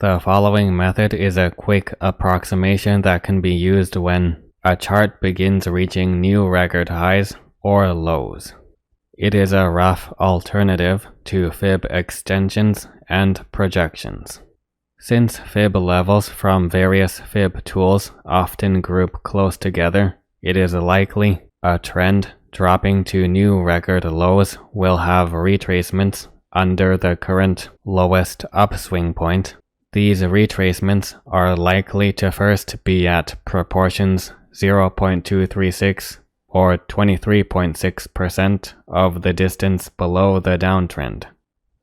The following method is a quick approximation that can be used when a chart begins reaching new record highs or lows. It is a rough alternative to fib extensions and projections. Since fib levels from various fib tools often group close together, it is likely a trend dropping to new record lows will have retracements under the current lowest upswing point. These retracements are likely to first be at proportions 0.236 or 23.6% of the distance below the downtrend.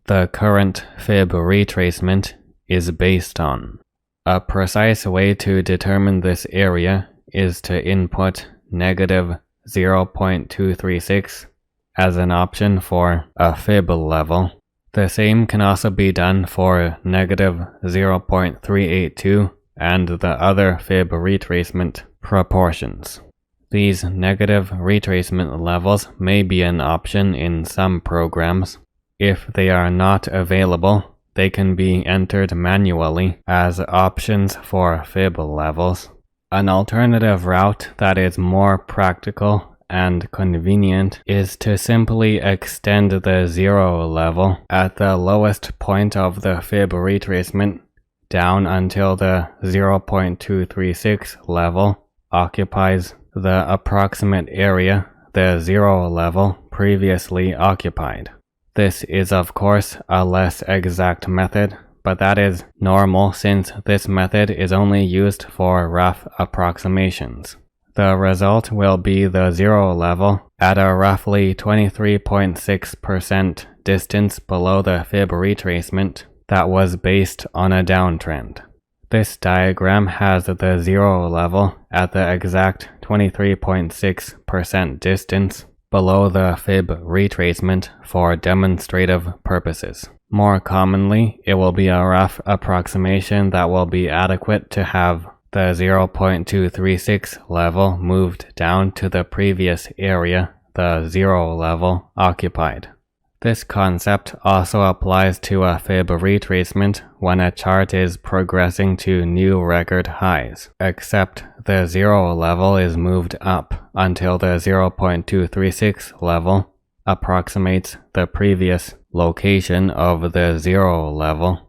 The current fib retracement is based on. A precise way to determine this area is to input negative 0.236 as an option for a fib level. The same can also be done for negative 0.382 and the other fib retracement proportions. These negative retracement levels may be an option in some programs. If they are not available, they can be entered manually as options for fib levels. An alternative route that is more practical and convenient is to simply extend the zero level at the lowest point of the fib retracement down until the 0.236 level occupies the approximate area the zero level previously occupied. This is of course a less exact method, but that is normal since this method is only used for rough approximations. The result will be the zero level at a roughly 23.6% distance below the fib retracement that was based on a downtrend. This diagram has the zero level at the exact 23.6% distance below the fib retracement for demonstrative purposes. More commonly, it will be a rough approximation that will be adequate to have the 0.236 level moved down to the previous area the zero level occupied. This concept also applies to a fib retracement when a chart is progressing to new record highs, except the zero level is moved up until the 0.236 level approximates the previous location of the zero level.